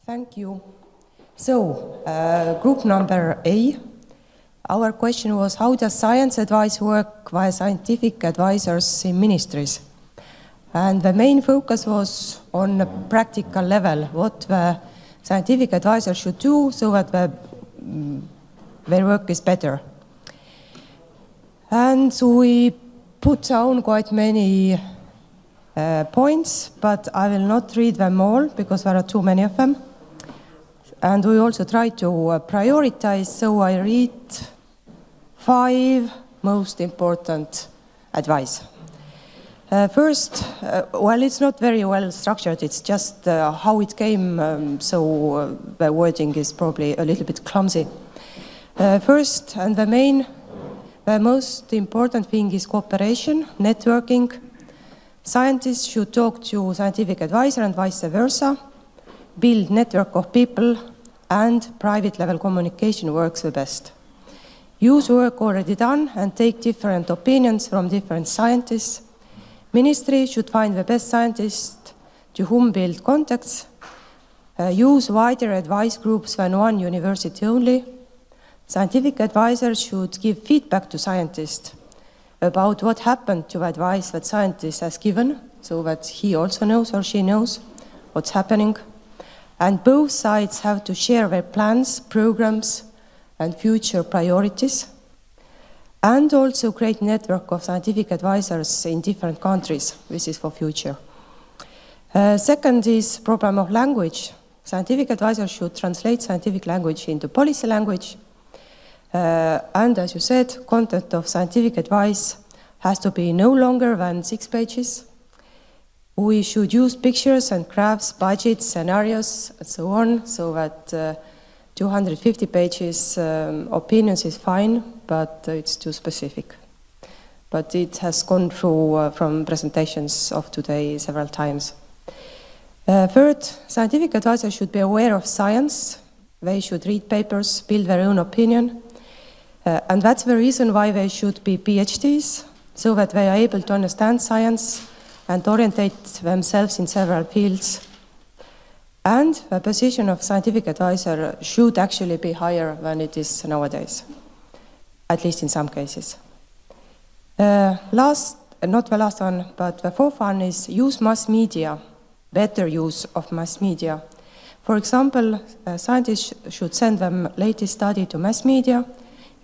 Thank you. So, group number A, our question was, how does science advice work via scientific advisors in ministries? And the main focus was on a practical level, what the scientific advisor should do so that their work is better. And so we put down quite many points, but I will not read them all because there are too many of them. And we also try to prioritize, so I read 5 most important advice. First, well, it's not very well structured, it's just how it came, so the wording is probably a little bit clumsy. First, and the most important thing is cooperation, networking. Scientists should talk to scientific advisor and vice versa. Build network of people, and private level communication works the best. Use work already done and take different opinions from different scientists. Ministry should find the best scientists to whom build contacts. Use wider advice groups than one university only. Scientific advisors should give feedback to scientists about what happened to the advice that scientist has given, so that he also knows or she knows what's happening. And both sides have to share their plans, programs, and future priorities, and also create a network of scientific advisors in different countries. This is for future. Second is problem of language. Scientific advisors should translate scientific language into policy language. And as you said, content of scientific advice has to be no longer than 6 pages. We should use pictures and graphs, budgets, scenarios, and so on, so that 250 pages opinions is fine, but it's too specific. But it has gone through from presentations of today several times. Third, scientific advisors should be aware of science. They should read papers, build their own opinion. And that's the reason why they should be PhDs, so that they are able to understand science and orientate themselves in several fields. And the position of scientific advisor should actually be higher than it is nowadays, at least in some cases. Not the last one, but the fourth one is use mass media, better use of mass media. For example, scientists should send them latest study to mass media.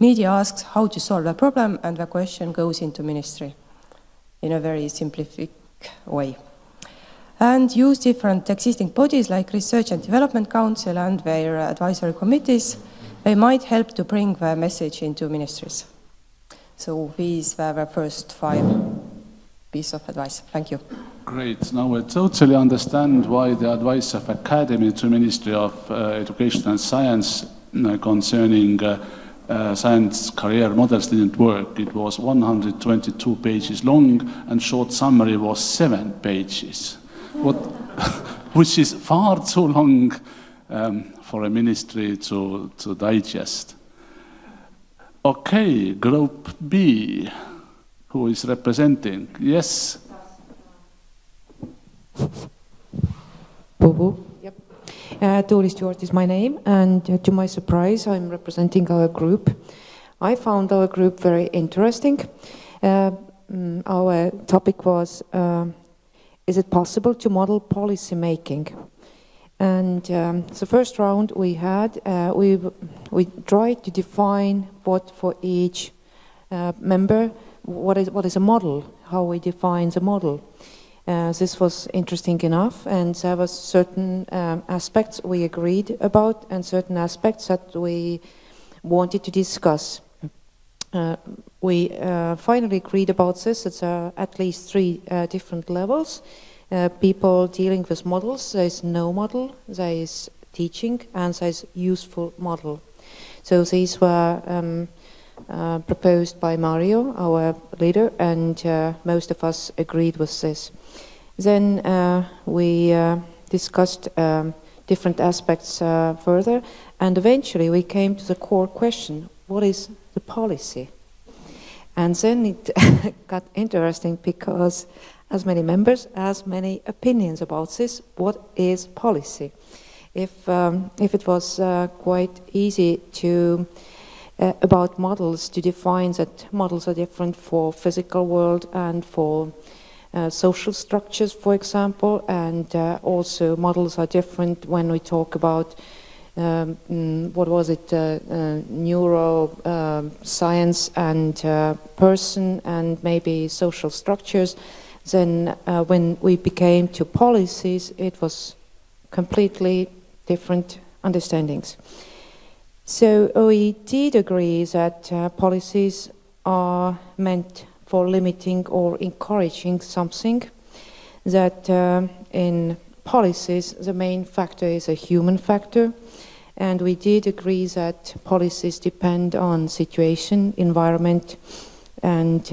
Media asks how to solve a problem, and the question goes into ministry in a very simplific way. And use different existing bodies like Research and Development Council and their advisory committees. They might help to bring the message into ministries. So these were the first 5 pieces of advice. Thank you. Great. Now I totally understand why the advice of Academy to Ministry of Education and Science concerning science career models didn't work. It was 122 pages long and short summary was 7 pages. Which is far too long for a ministry to digest. Okay, Group B, who is representing? Yes? Bubu. Yep. Tuuli Stewart is my name, and to my surprise, I'm representing our group. I found our group very interesting. Our topic was, is it possible to model policy making? And the first round we had, we tried to define what for each member, what is a model, how we define the model. This was interesting enough, and there were certain aspects we agreed about and certain aspects that we wanted to discuss. We finally agreed about this. It's at least 3 different levels. People dealing with models. There is no model, there is teaching, and there is useful model. So these were proposed by Mario, our leader, and most of us agreed with this. Then we discussed different aspects further, and eventually we came to the core question: what is the policy? And then it got interesting because as many members, as many opinions about this, what is policy? if it was quite easy to about models, to define that models are different for physical world and for social structures, for example, and also models are different when we talk about what was it, neuroscience and person and maybe social structures. Then when we became to policies, it was completely different understandings. So we did agree that policies are meant for limiting or encouraging something, that in policies the main factor is a human factor, and we did agree that policies depend on situation, environment, and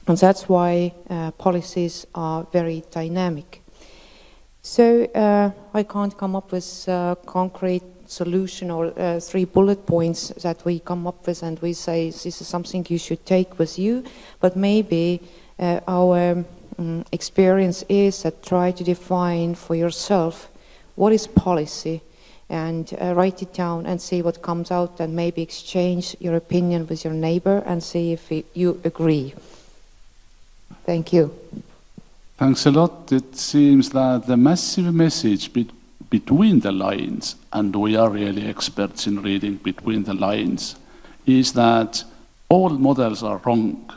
that's why policies are very dynamic. So I can't come up with a concrete solution or 3 bullet points that we come up with and we say this is something you should take with you, but maybe our experience is that try to define for yourself what is policy and write it down and see what comes out, and maybe exchange your opinion with your neighbor and see if you agree. Thank you. Thanks a lot. It seems that the massive message between the lines, and we are really experts in reading between the lines, is that all models are wrong,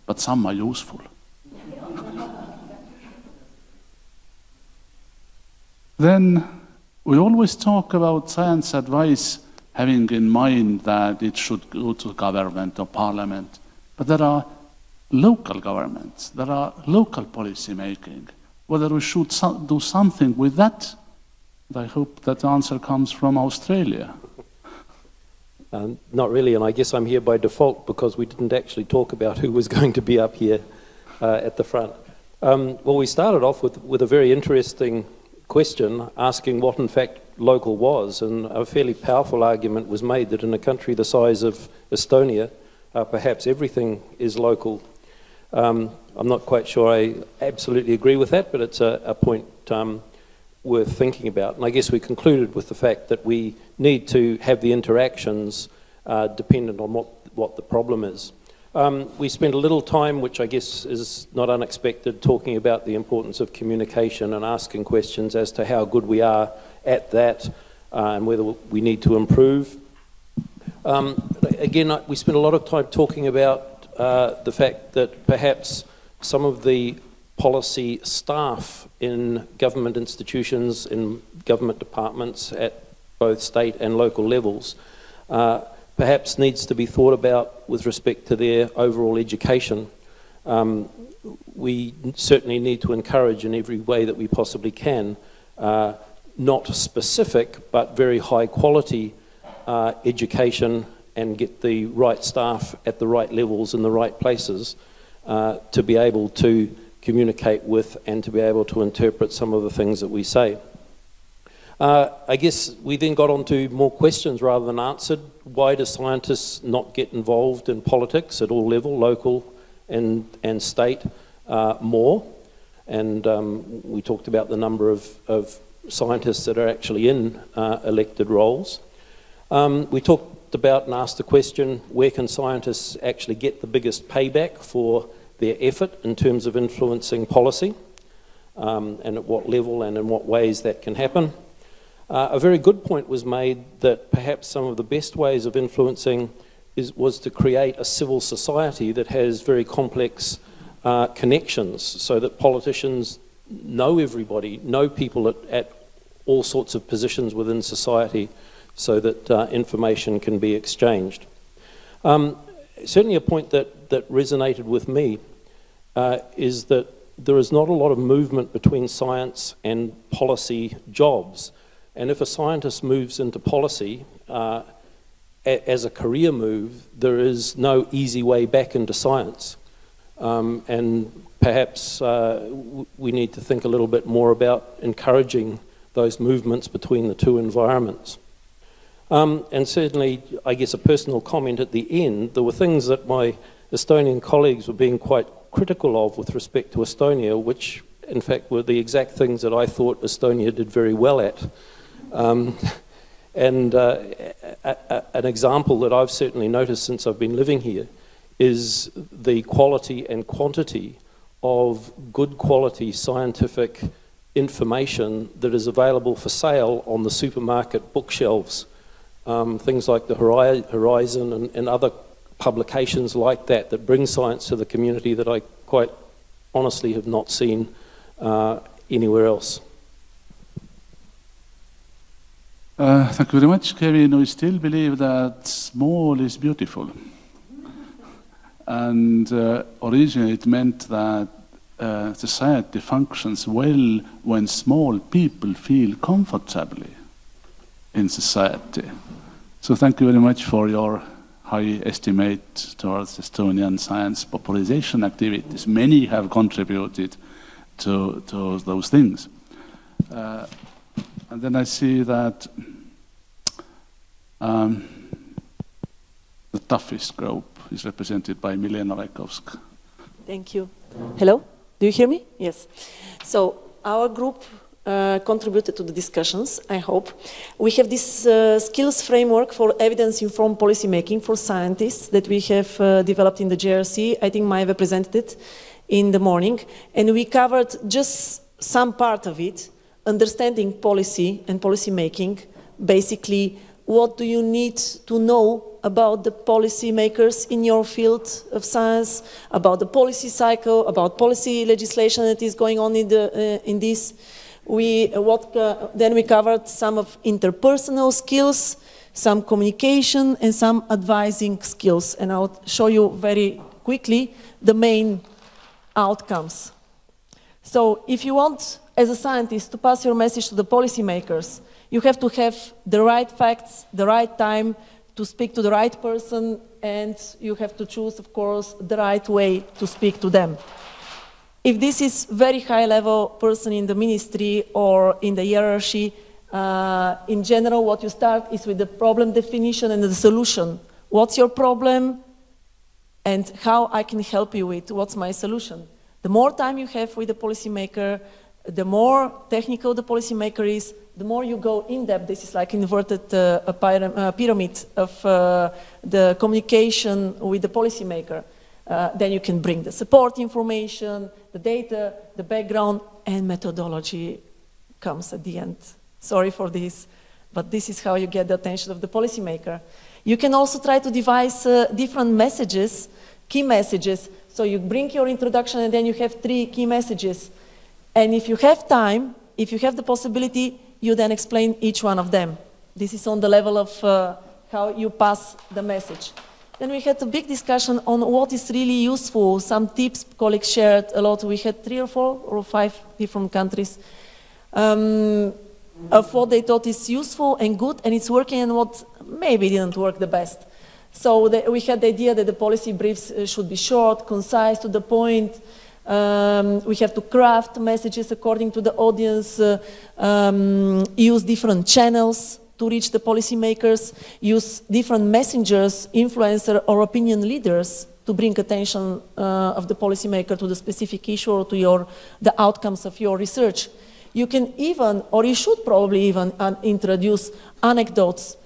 but some are useful. Then we always talk about science advice having in mind that it should go to government or parliament, but there are local governments, there are local policy making, whether we should do something with that. I hope that answer comes from Australia. Not really, and I guess I'm here by default because we didn't actually talk about who was going to be up here at the front. Well, we started off with a very interesting question asking what in fact local was, and a fairly powerful argument was made that in a country the size of Estonia, perhaps everything is local. I'm not quite sure I absolutely agree with that, but it's a point worth thinking about. And I guess we concluded with the fact that we need to have the interactions dependent on what the problem is. We spent a little time, which I guess is not unexpected, talking about the importance of communication and asking questions as to how good we are at that and whether we need to improve. Again, we spent a lot of time talking about the fact that perhaps some of the policy staff in government institutions, in government departments at both state and local levels, perhaps needs to be thought about with respect to their overall education. We certainly need to encourage in every way that we possibly can, not specific, but very high quality education, and get the right staff at the right levels in the right places to be able to communicate with and to be able to interpret some of the things that we say. I guess we then got on to more questions rather than answered. Why do scientists not get involved in politics at all levels, local and state, more? And we talked about the number of scientists that are actually in elected roles. We talked about and asked the question, where can scientists actually get the biggest payback for their effort in terms of influencing policy, and at what level and in what ways that can happen. A very good point was made that perhaps some of the best ways of influencing was to create a civil society that has very complex connections, so that politicians know everybody, know people at all sorts of positions within society, so that information can be exchanged. Certainly a point that resonated with me is that there is not a lot of movement between science and policy jobs. And if a scientist moves into policy as a career move, there is no easy way back into science. And perhaps we need to think a little bit more about encouraging those movements between the two environments. And certainly, I guess a personal comment at the end, there were things that my Estonian colleagues were being quite critical of with respect to Estonia, which in fact were the exact things that I thought Estonia did very well at. And an example that I've certainly noticed since I've been living here is the quality and quantity of good quality scientific information that is available for sale on the supermarket bookshelves. Things like the Horizon and other publications like that that bring science to the community that I quite honestly have not seen anywhere else. Thank you very much, Kevin. We still believe that small is beautiful. And originally it meant that society functions well when small people feel comfortably in society. So thank you very much for your high estimate towards Estonian science popularization activities. Many have contributed to those things. And then I see that the toughest group is represented by Milena Vaikovska. Thank you. Hello, do you hear me? Yes. So our group contributed to the discussions, I hope. We have this skills framework for evidence-informed policymaking for scientists that we have developed in the JRC. I think Maya presented it in the morning. And we covered just some part of it, understanding policy and policy making. Basically, what do you need to know about the policy makers in your field of science, about the policy cycle, about policy legislation that is going on in this. Then we covered some of interpersonal skills, some communication, and some advising skills. And I'll show you very quickly the main outcomes. So if you want, as a scientist, to pass your message to the policymakers, you have to have the right facts, the right time to speak to the right person, and you have to choose, of course, the right way to speak to them. If this is very high-level person in the ministry or in the hierarchy, in general, what you start is with the problem definition and the solution. What's your problem, and how I can help you with what's my solution? The more time you have with the policymaker, the more technical the policymaker is, the more you go in depth. This is like inverted pyramid of the communication with the policymaker. Then you can bring the support information, the data, the background, and methodology comes at the end. Sorry for this, but this is how you get the attention of the policymaker. You can also try to devise different messages, key messages. So you bring your introduction and then you have 3 key messages. And if you have time, if you have the possibility, you then explain each one of them. This is on the level of how you pass the message. Then we had a big discussion on what is really useful. Some tips colleagues shared a lot. We had 3 or 4 or 5 different countries of what they thought is useful and good, and it's working, and what maybe didn't work the best. So we had the idea that the policy briefs should be short, concise, to the point. We have to craft messages according to the audience, use different channels to reach the policymakers, use different messengers, influencer or opinion leaders to bring attention of the policymaker to the specific issue or to the outcomes of your research. You can even, or you should probably even introduce anecdotes,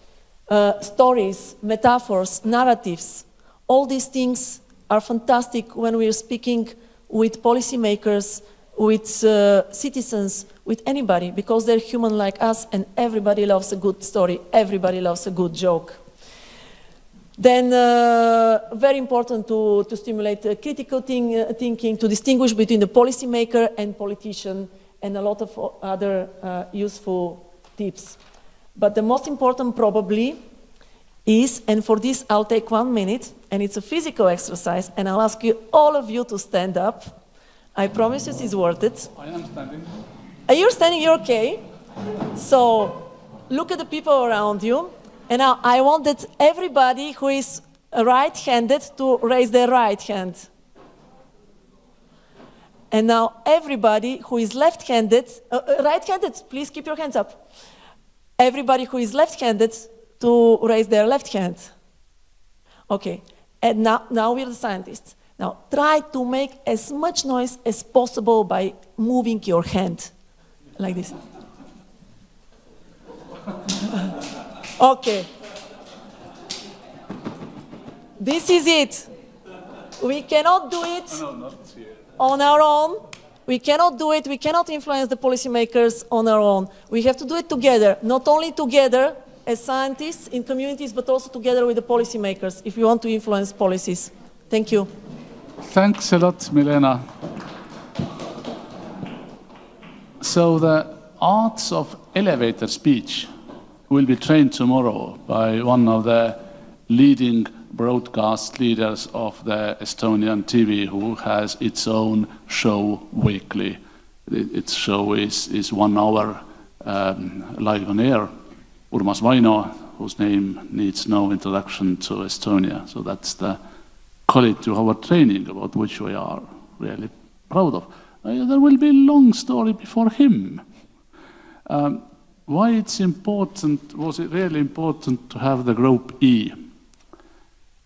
stories, metaphors, narratives. All these things are fantastic when we are speaking with policymakers, with citizens, with anybody, because they're human like us, and everybody loves a good story, everybody loves a good joke. Then, very important to stimulate critical thinking, to distinguish between the policymaker and politician, and a lot of other useful tips. But the most important probably is, and for this I'll take 1 minute, and it's a physical exercise, and I'll ask you, all of you, to stand up. I promise you it's worth it. I am standing. You're standing, you're okay. So look at the people around you, and now I want that everybody who is right-handed to raise their right hand. And now everybody who is left-handed, right-handed, please keep your hands up. Everybody who is left-handed to raise their left hand. Okay, and now we're the scientists. Now try to make as much noise as possible by moving your hand, like this. Okay. This is it. We cannot do it on our own. We cannot do it. We cannot influence the policymakers on our own. We have to do it together, not only together as scientists in communities, but also together with the policymakers if we want to influence policies. Thank you. Thanks a lot, Milena. So the arts of elevator speech will be trained tomorrow by one of the leading broadcast leaders of the Estonian TV, who has its own show weekly. Its show is 1 hour live on air. Urmas Vaino, whose name needs no introduction to Estonia. So that's the quality of our training, about which we are really proud of. There will be a long story before him. Why it's important, was it really important to have the group E?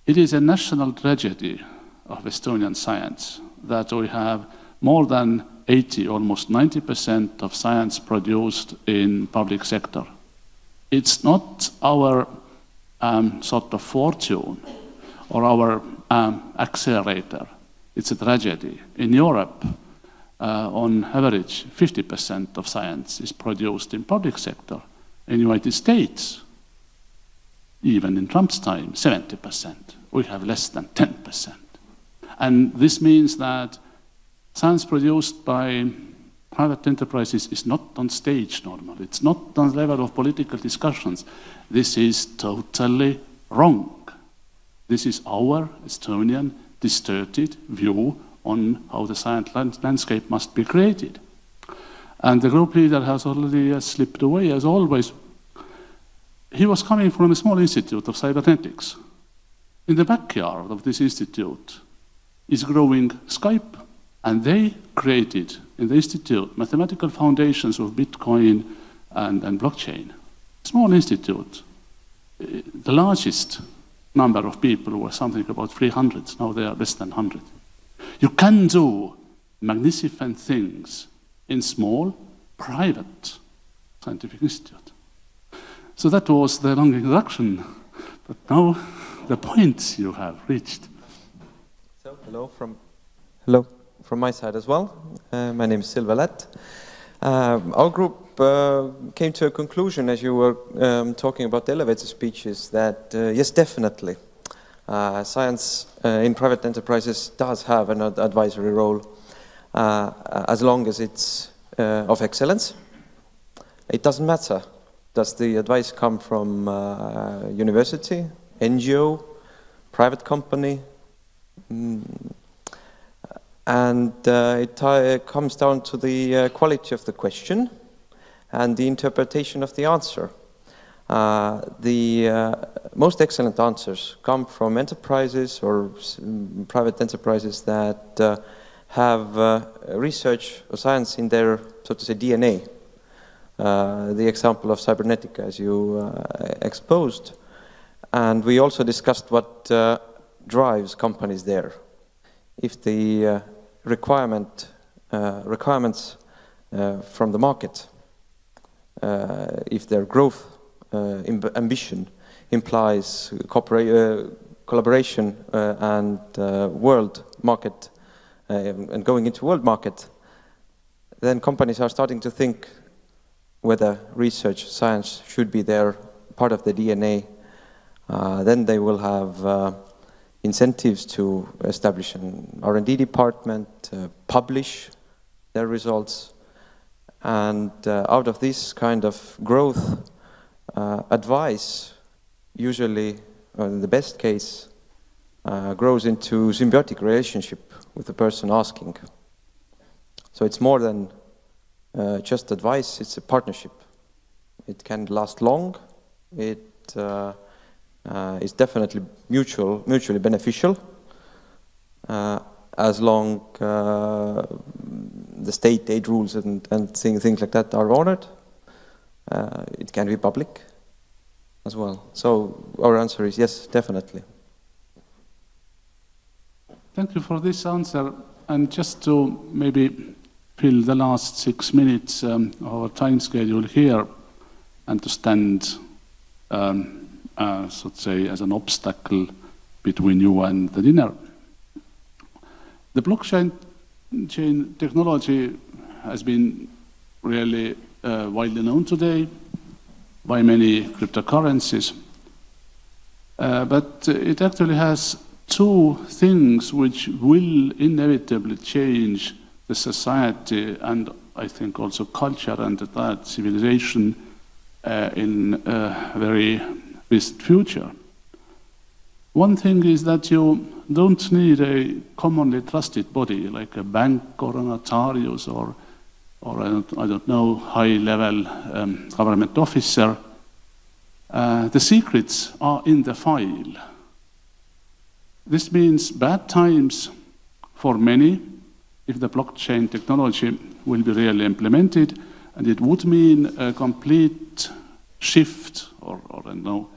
It is a national tragedy of Estonian science that we have more than 80, almost 90% of science produced in public sector. It's not our sort of fortune or our accelerator. It's a tragedy. In Europe, on average, 50% of science is produced in public sector. In the United States, even in Trump's time, 70%. We have less than 10%. And this means that science produced by private enterprises is not on stage normally. It's not on the level of political discussions. This is totally wrong. This is our Estonian distorted view on how the science landscape must be created. And the group leader has already slipped away, as always. He was coming from a small institute of cybernetics. In the backyard of this institute is growing Skype, and they created in the institute mathematical foundations of Bitcoin and blockchain. Small institute. The largest number of people were something about 300. Now they are less than 100. You can do magnificent things in small, private scientific institute. So that was the long introduction, but now the point you have reached. So, hello from my side as well. My name is Silva Lätt. Our group came to a conclusion, as you were talking about the elevator speeches, that yes, definitely, science in private enterprises does have an advisory role as long as it's of excellence. It doesn't matter. Does the advice come from university, NGO, private company? And it comes down to the quality of the question and the interpretation of the answer. The most excellent answers come from enterprises or private enterprises that have research or science in their, so to say, DNA. The example of cybernetica, as you exposed. And we also discussed what drives companies there. If the requirements from the market, if their growth ambition implies collaboration and world market and going into world market, then companies are starting to think whether research science should be there, part of the DNA. Then they will have incentives to establish an R&D department, publish their results, and out of this kind of growth, advice usually, or in the best case, grows into symbiotic relationship with the person asking. So it's more than just advice, it's a partnership. It can last long, it is definitely mutually beneficial, as long the state aid rules and things like that are honored. It can be public as well. So our answer is yes, definitely. Thank you for this answer. And just to maybe fill the last 6 minutes of our time schedule here and to stand so to say, as an obstacle between you and the dinner. The blockchain technology has been really widely known today by many cryptocurrencies, but it actually has two things which will inevitably change the society and I think also culture and that civilization in a very distant future. One thing is that you don't need a commonly trusted body like a bank or a notarius or I don't know, high-level government officer. The secrets are in the file. This means bad times for many if the blockchain technology will be really implemented, and it would mean a complete shift or I don't know,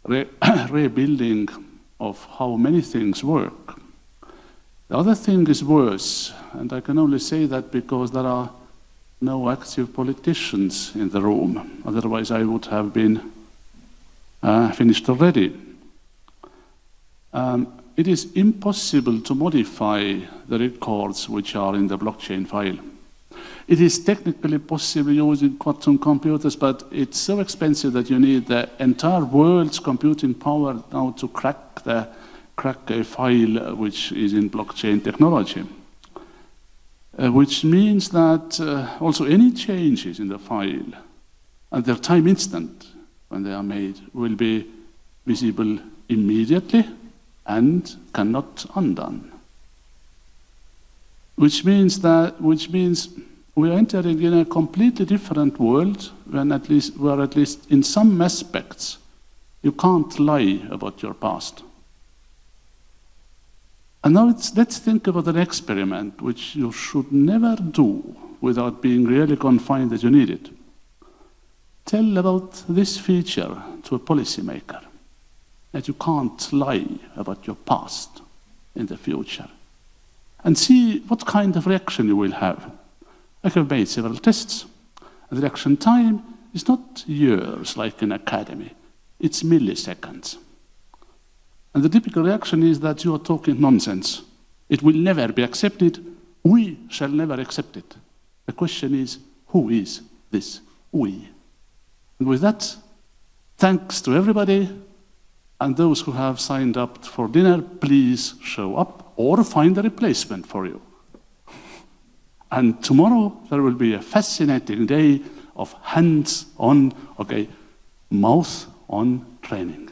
rebuilding of how many things work. The other thing is worse, and I can only say that because there are no active politicians in the room. Otherwise, I would have been finished already. It is impossible to modify the records which are in the blockchain file. It is technically possible using quantum computers, but it's so expensive that you need the entire world's computing power now to crack a file which is in blockchain technology. Which means that also any changes in the file at their time instant when they are made will be visible immediately and cannot undone. Which means we are entering in a completely different world where at least in some aspects you can't lie about your past. And now let's think about an experiment which you should never do without being really confined that you need it. Tell about this feature to a policymaker, that you can't lie about your past in the future, and see what kind of reaction you will have. I have made several tests, and the reaction time is not years like in Academy, it's milliseconds. And the typical reaction is that you are talking nonsense. It will never be accepted. We shall never accept it. The question is, who is this we? And with that, thanks to everybody, and those who have signed up for dinner, please show up or find a replacement for you. And tomorrow there will be a fascinating day of hands-on, mouth-on training.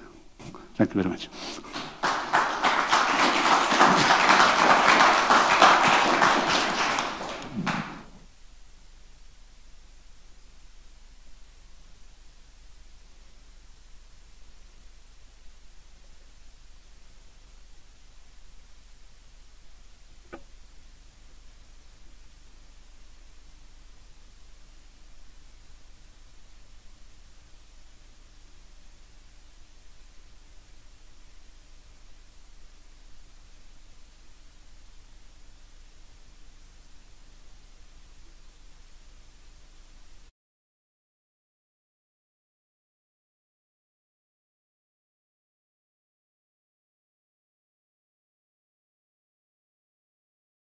Thank you very much.